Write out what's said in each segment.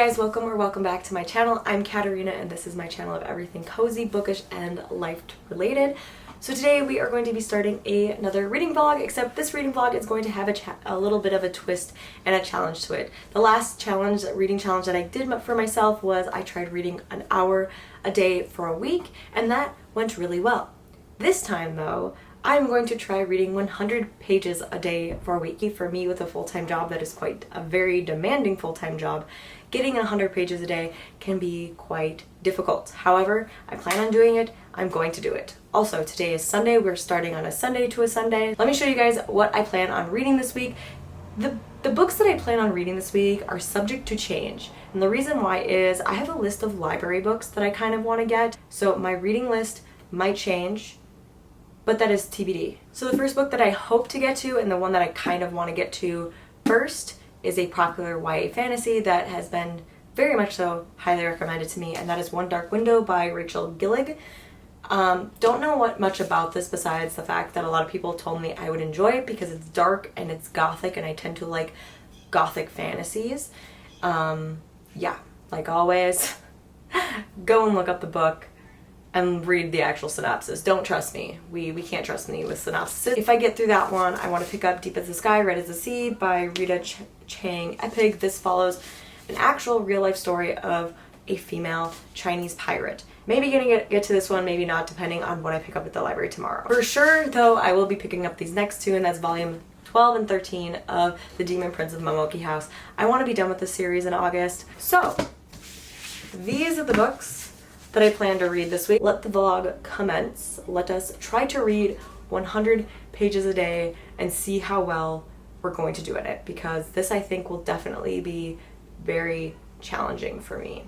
guys, welcome back to my channel. I'm Katarina and this is my channel of everything cozy, bookish, and life related. So today we are going to be starting another reading vlog, except this reading vlog is going to have a little bit of a twist and a challenge to it. The last reading challenge that I did for myself was I tried reading an hour a day for a week, and that went really well. This time though, I'm going to try reading 100 pages a day for a week. For me, with a full-time job that is quite a very demanding full-time job, getting 100 pages a day can be quite difficult. However, I plan on doing it. I'm going to do it. Also, today is Sunday. We're starting on a Sunday to a Sunday. Let me show you guys what I plan on reading this week. The books that I plan on reading this week are subject to change. And the reason why is I have a list of library books that I kind of want to get. So my reading list might change, but that is TBD. So the first book that I hope to get to, and the one that I kind of want to get to first, is a popular YA fantasy that has been very much so highly recommended to me, and that is One Dark Window by Rachel Gillig. Don't know much about this besides the fact that a lot of people told me I would enjoy it because it's dark and it's gothic, and I tend to like gothic fantasies. Yeah, like always, go and look up the book and read the actual synopsis. Don't trust me. We can't trust me with synopsis. If I get through that one, I want to pick up Deep as the Sky, Red as the Sea by Rita Chang Epig. This follows an actual real-life story of a female Chinese pirate. Maybe gonna get to this one, maybe not, depending on what I pick up at the library tomorrow. For sure, though, I will be picking up these next two, and that's volume 12 and 13 of The Demon Prince of Momoki House. I want to be done with the series in August. So, these are the books that I plan to read this week. Let the vlog commence. Let us try to read 100 pages a day and see how well we're going to do at it, because this, I think, will definitely be very challenging for me.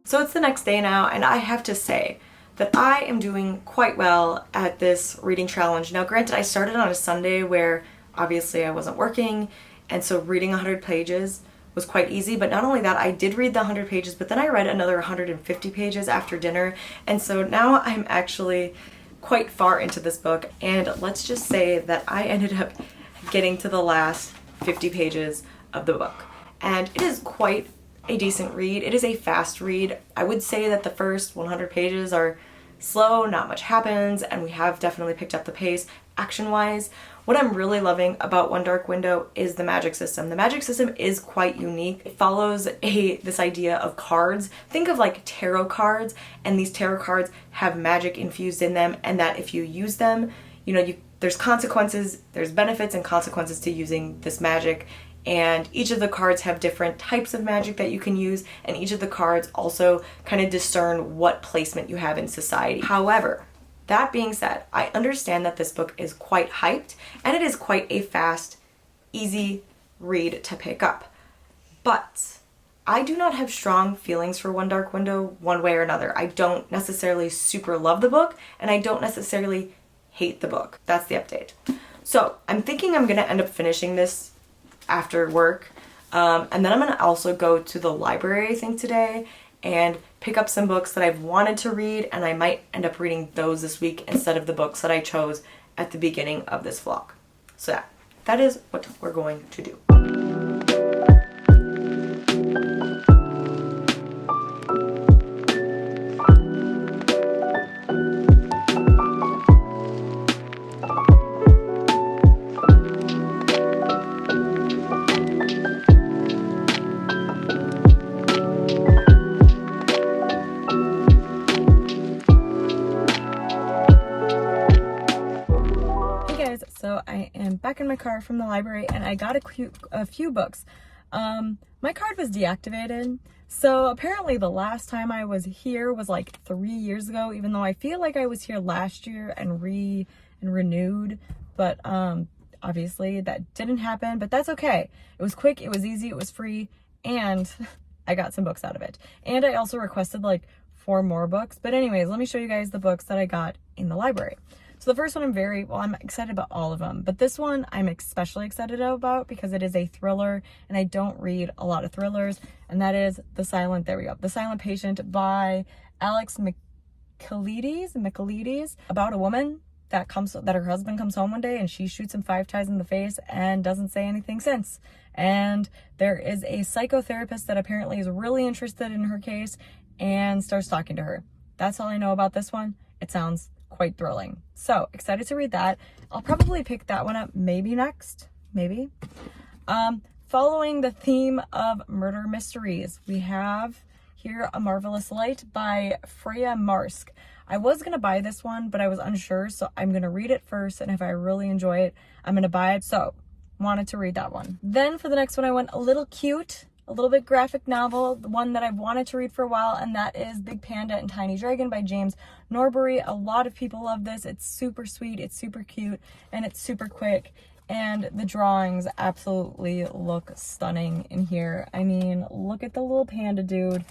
So it's the next day now, and I have to say that I am doing quite well at this reading challenge. Now, granted, I started on a Sunday where obviously I wasn't working, and so reading 100 pages was quite easy. But not only that, I did read the 100 pages, but then I read another 150 pages after dinner. And so now I'm actually quite far into this book, and let's just say that I ended up getting to the last 50 pages of the book. And it is quite a decent read. It is a fast read. I would say that the first 100 pages are slow, not much happens, and we have definitely picked up the pace action-wise. What I'm really loving about One Dark Window is the magic system. The magic system is quite unique. It follows this idea of cards. Think of like tarot cards, and these tarot cards have magic infused in them, and that if you use them, there's consequences, there's benefits and consequences to using this magic. And each of the cards have different types of magic that you can use, and each of the cards also kind of discern what placement you have in society. However, that being said, I understand that this book is quite hyped, and it is quite a fast, easy read to pick up. But I do not have strong feelings for One Dark Window one way or another. I don't necessarily super love the book, and I don't necessarily hate the book. That's the update. So I'm thinking I'm gonna end up finishing this after work, and then I'm gonna also go to the library, I think, today, and pick up some books that I've wanted to read, and I might end up reading those this week instead of the books that I chose at the beginning of this vlog. So that is what we're going to do. So I am back in my car from the library, and I got a few books. My card was deactivated, so apparently the last time I was here was like 3 years ago, even though I feel like I was here last year and renewed, but obviously that didn't happen, but that's okay. It was quick, it was easy, it was free, and I got some books out of it. And I also requested like 4 more books. But anyways, let me show you guys the books that I got in the library. So the first one I'm excited about all of them, but this one I'm especially excited about because it is a thriller and I don't read a lot of thrillers, and that is The Silent Patient by Alex Michaelides, about a woman that her husband comes home one day and she shoots him 5 times in the face and doesn't say anything since. And there is a psychotherapist that apparently is really interested in her case and starts talking to her. That's all I know about this one. It sounds quite thrilling. So excited to read that. I'll probably pick that one up maybe next. Maybe. Following the theme of murder mysteries, we have here A Marvelous Light by Freya Marsk. I was going to buy this one, but I was unsure, so I'm going to read it first, and if I really enjoy it, I'm going to buy it. So wanted to read that one. Then for the next one, I went a little cute, a little bit graphic novel, the one that I've wanted to read for a while, and that is Big Panda and Tiny Dragon by James Norbury. A lot of people love this. It's super sweet, it's super cute, and it's super quick. And the drawings absolutely look stunning in here. I mean, look at the little panda dude.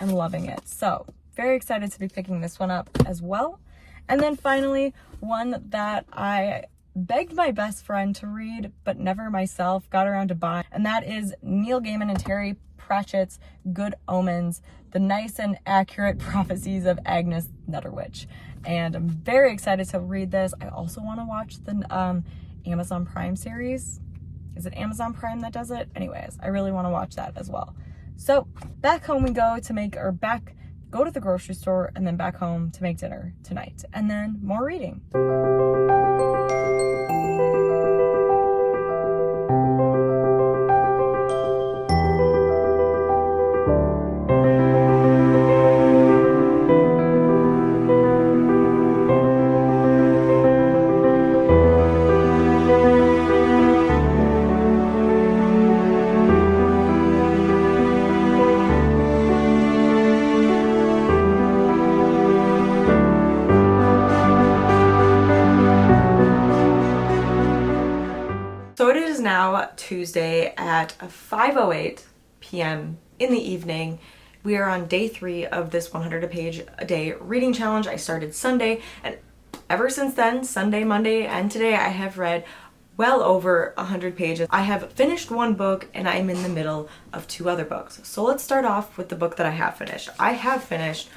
I'm loving it. So very excited to be picking this one up as well. And then finally, one that I begged my best friend to read, but never myself got around to buy, and that is Neil Gaiman and Terry Pratchett's Good Omens, the nice and accurate prophecies of Agnes Netterwich. And I'm very excited to read this. I also want to watch the Amazon Prime series. Is it Amazon Prime that does it? Anyways, I really want to watch that as well. So back home we go go to the grocery store, and then back home to make dinner tonight, and then more reading. So it is now Tuesday at 5:08 p.m. in the evening. We are on day 3 of this 100 page a day reading challenge. I started Sunday, and ever since then, Sunday, Monday, and today, I have read well over 100 pages. I have finished 1 book, and I'm in the middle of 2 other books. So let's start off with the book that I have finished. I have finished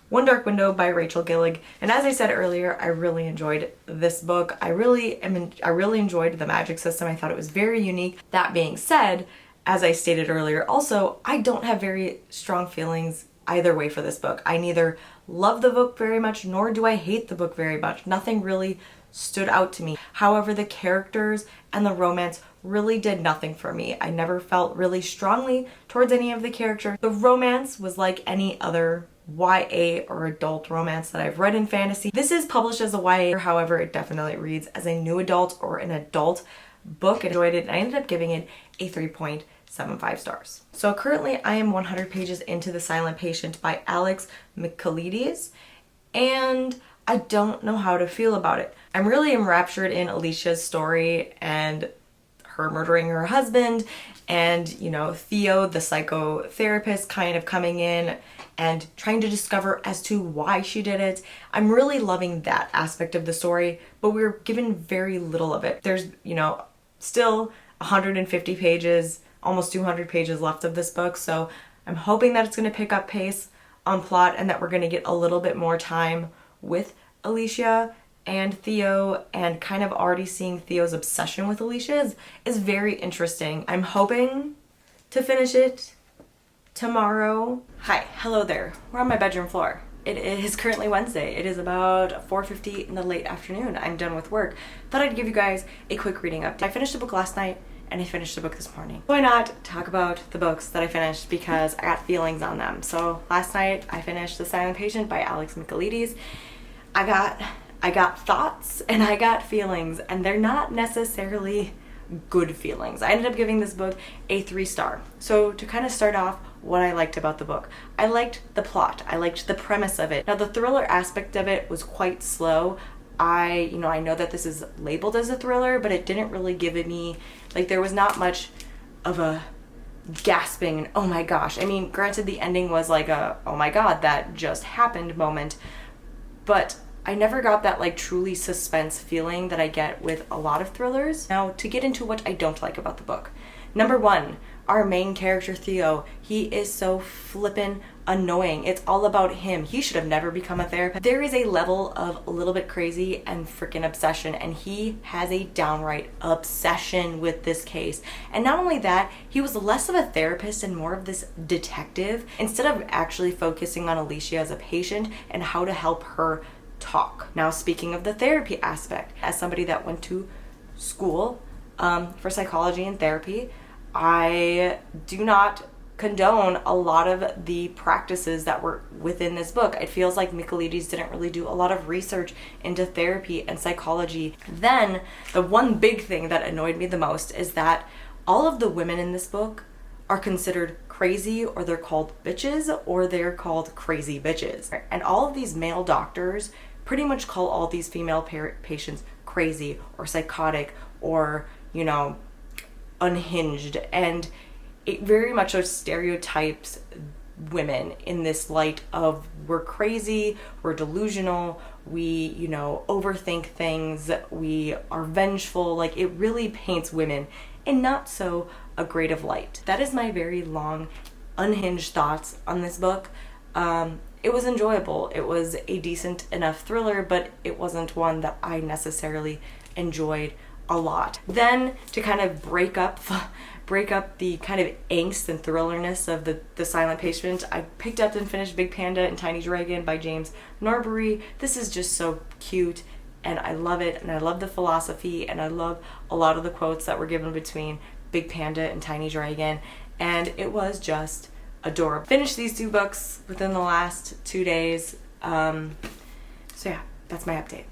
One Dark Window by Rachel Gillig, and as I said earlier, I really enjoyed this book. I really enjoyed the magic system. I thought it was very unique. That being said, as I stated earlier, also, I don't have very strong feelings either way for this book. I neither love the book very much, nor do I hate the book very much. Nothing really stood out to me. However, the characters and the romance really did nothing for me. I never felt really strongly towards any of the characters. The romance was like any other YA or adult romance that I've read in fantasy. This is published as a YA, however, it definitely reads as a new adult or an adult book. I enjoyed it, and I ended up giving it a 3.75 stars. So currently I am 100 pages into The Silent Patient by Alex Michaelides, and I don't know how to feel about it. I'm really enraptured in Alicia's story and her murdering her husband, and, you know, Theo, the psychotherapist, kind of coming in and trying to discover as to why she did it. I'm really loving that aspect of the story, but we're given very little of it. There's, you know, still 150 pages, almost 200 pages left of this book, so I'm hoping that it's going to pick up pace on plot and that we're going to get a little bit more time with Alicia and Theo, and kind of already seeing Theo's obsession with Alicia is very interesting. I'm hoping to finish it tomorrow. Hi, hello there. We're on my bedroom floor. It is currently Wednesday. It is about 4:50 in the late afternoon. I'm done with work. Thought I'd give you guys a quick reading update. I finished a book last night and I finished a book this morning. Why not talk about the books that I finished, because I got feelings on them. So last night I finished The Silent Patient by Alex Michaelides. I got thoughts and I got feelings, and they're not necessarily good feelings. I ended up giving this book a 3-star. So to kind of start off, what I liked about the book. I liked the plot. I liked the premise of it. Now the thriller aspect of it was quite slow. I know that this is labeled as a thriller, but it didn't really give me, like, there was not much of a gasping and oh my gosh. I mean, granted the ending was like a oh my god, that just happened moment, but I never got that like truly suspense feeling that I get with a lot of thrillers. Now, to get into what I don't like about the book. Number one, our main character Theo, he is so flippin' annoying. It's all about him. He should have never become a therapist. There is a level of a little bit crazy and freaking obsession, and he has a downright obsession with this case. And not only that, he was less of a therapist and more of this detective, instead of actually focusing on Alicia as a patient and how to help her talk. Now, speaking of the therapy aspect, as somebody that went to school for psychology and therapy, I do not condone a lot of the practices that were within this book. It feels like Michaelides didn't really do a lot of research into therapy and psychology. Then, the one big thing that annoyed me the most is that all of the women in this book are considered crazy, or they're called bitches, or they're called crazy bitches. And all of these male doctors pretty much call all these female patients crazy or psychotic or, you know, unhinged, and it very much so stereotypes women in this light of we're crazy, we're delusional, we, you know, overthink things, we are vengeful. Like, it really paints women in not so a great of light. That is my very long, unhinged thoughts on this book. It was enjoyable. It was a decent enough thriller, but it wasn't one that I necessarily enjoyed a lot. Then, to kind of break up the kind of angst and thrillerness of the silent patient, I picked up and finished Big Panda and Tiny Dragon by James Norbury. This is just so cute, and I love it, and I love the philosophy, and I love a lot of the quotes that were given between Big Panda and Tiny Dragon, and it was just adorable. Finished these two books within the last 2 days. So yeah, that's my update.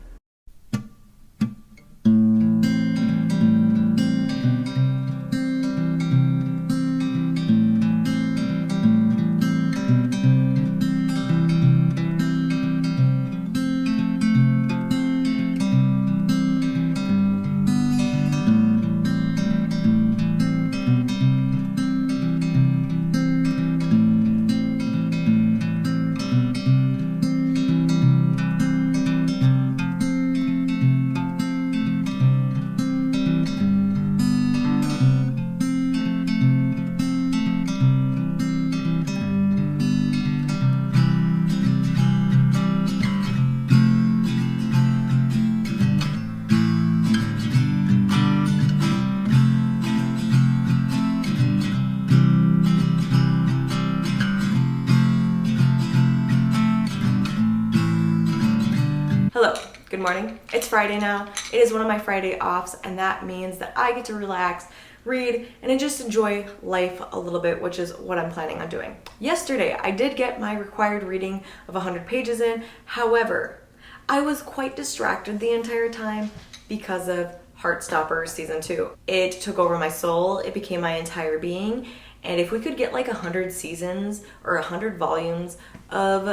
Hello, good morning. It's Friday now. It is one of my Friday offs, and that means that I get to relax, read, and just enjoy life a little bit, which is what I'm planning on doing. Yesterday, I did get my required reading of 100 pages in. However, I was quite distracted the entire time because of Heartstopper Season 2. It took over my soul. It became my entire being. And if we could get like 100 seasons or 100 volumes of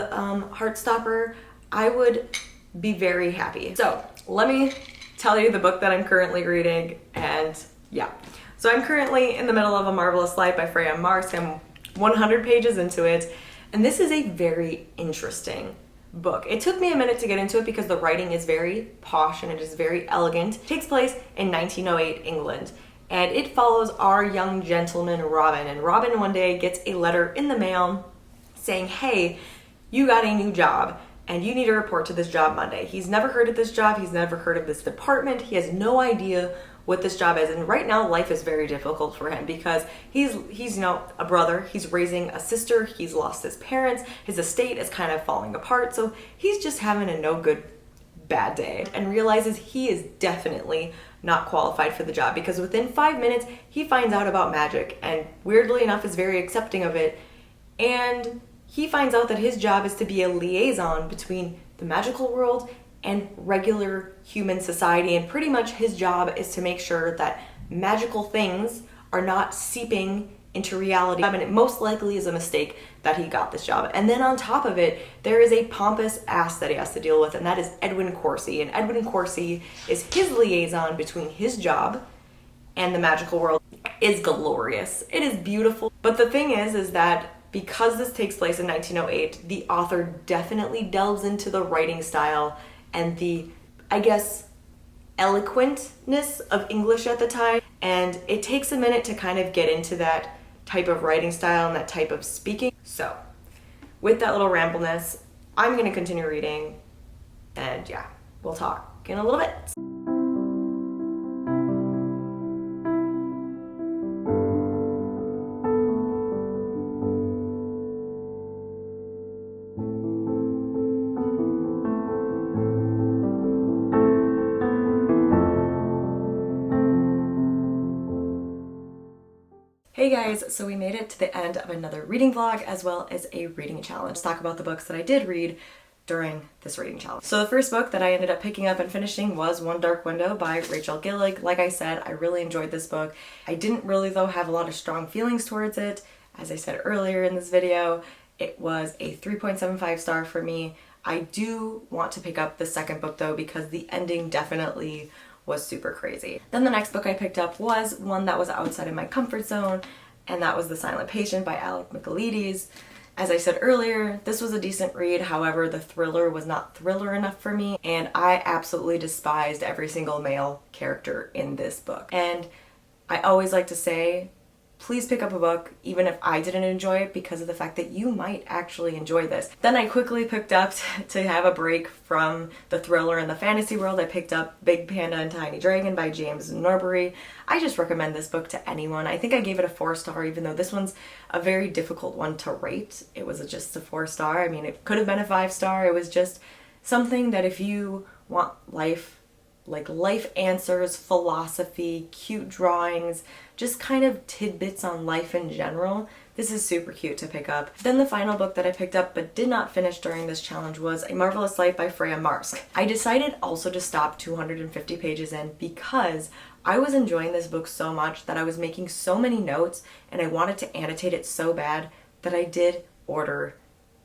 Heartstopper, I would be very happy. So let me tell you the book that I'm currently reading, and yeah. So I'm currently in the middle of A Marvelous Life by Freya Marks. I'm 100 pages into it, and this is a very interesting book. It took me a minute to get into it because the writing is very posh and it is very elegant. It takes place in 1908 England, and it follows our young gentleman Robin. And Robin one day gets a letter in the mail saying, hey, you got a new job and you need to report to this job Monday. He's never heard of this job. He's never heard of this department. He has no idea what this job is. And right now life is very difficult for him because he's you know, a brother. He's raising a sister. He's lost his parents. His estate is kind of falling apart. So he's just having a no good bad day, and realizes he is definitely not qualified for the job because within 5 minutes he finds out about magic, and weirdly enough is very accepting of it. And he finds out that his job is to be a liaison between the magical world and regular human society, and pretty much his job is to make sure that magical things are not seeping into reality. I mean, it most likely is a mistake that he got this job. And then on top of it, there is a pompous ass that he has to deal with, and that is Edwin Corsi. And Edwin Corsi is his liaison between his job and the magical world. is glorious. It is beautiful. But the thing is that because this takes place in 1908, the author definitely delves into the writing style and the, I guess, eloquentness of English at the time. And it takes a minute to kind of get into that type of writing style and that type of speaking. So with that little rambleness, I'm going to continue reading. And yeah, we'll talk in a little bit. Hey guys, so we made it to the end of another reading vlog as well as a reading challenge. Let's talk about the books that I did read during this reading challenge. So the first book that I ended up picking up and finishing was One Dark Window by Rachel Gillig. Like I said, I really enjoyed this book. I didn't really though have a lot of strong feelings towards it. As I said earlier in this video, it was a 3.75 star for me. I do want to pick up the second book though because the ending definitely was super crazy. Then the next book I picked up was one that was outside of my comfort zone, and that was The Silent Patient by Alec Michaelides. As I said earlier, this was a decent read, however the thriller was not thriller enough for me, and I absolutely despised every single male character in this book. And I always like to say, please pick up a book, even if I didn't enjoy it, because of the fact that you might actually enjoy this. Then I quickly picked up, to have a break from the thriller and the fantasy world, I picked up Big Panda and Tiny Dragon by James Norbury. I just recommend this book to anyone. I think I gave it a 4-star, even though this one's a very difficult one to rate. It was just a 4-star. I mean, it could have been a 5-star. It was just something that if you want life answers, philosophy, cute drawings, just kind of tidbits on life in general, this is super cute to pick up. Then the final book that I picked up but did not finish during this challenge was A Marvelous Life by Freya Marske. I decided also to stop 250 pages in because I was enjoying this book so much that I was making so many notes and I wanted to annotate it so bad that I did order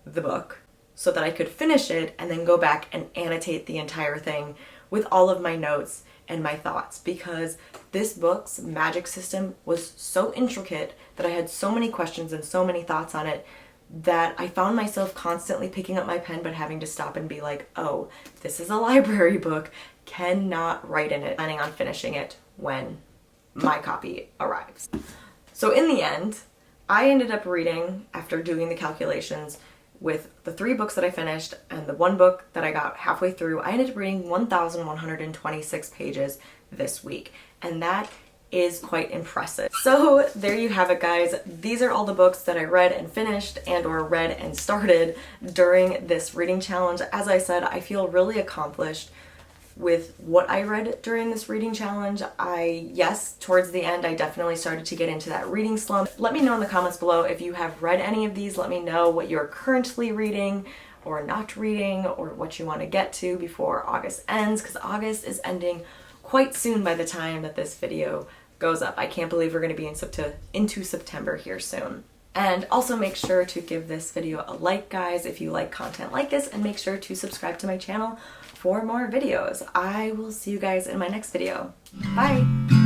the book so that I could finish it and then go back and annotate the entire thing with all of my notes and my thoughts, because this book's magic system was so intricate that I had so many questions and so many thoughts on it that I found myself constantly picking up my pen but having to stop and be like, oh, this is a library book, cannot write in it. Planning on finishing it when my copy arrives. So in the end, I ended up reading, after doing the calculations, with the 3 books that I finished and the 1 book that I got halfway through, I ended up reading 1,126 pages this week, and that is quite impressive. So there you have it, guys. These are all the books that I read and finished and or read and started during this reading challenge. As I said, I feel really accomplished with what I read during this reading challenge. Yes, towards the end, I definitely started to get into that reading slump. Let me know in the comments below if you have read any of these. Let me know what you're currently reading or not reading, or what you want to get to before August ends, because August is ending quite soon by the time that this video goes up. I can't believe we're going to be into September here soon. And also make sure to give this video a like, guys, if you like content like this, and make sure to subscribe to my channel for more videos. I will see you guys in my next video. Bye!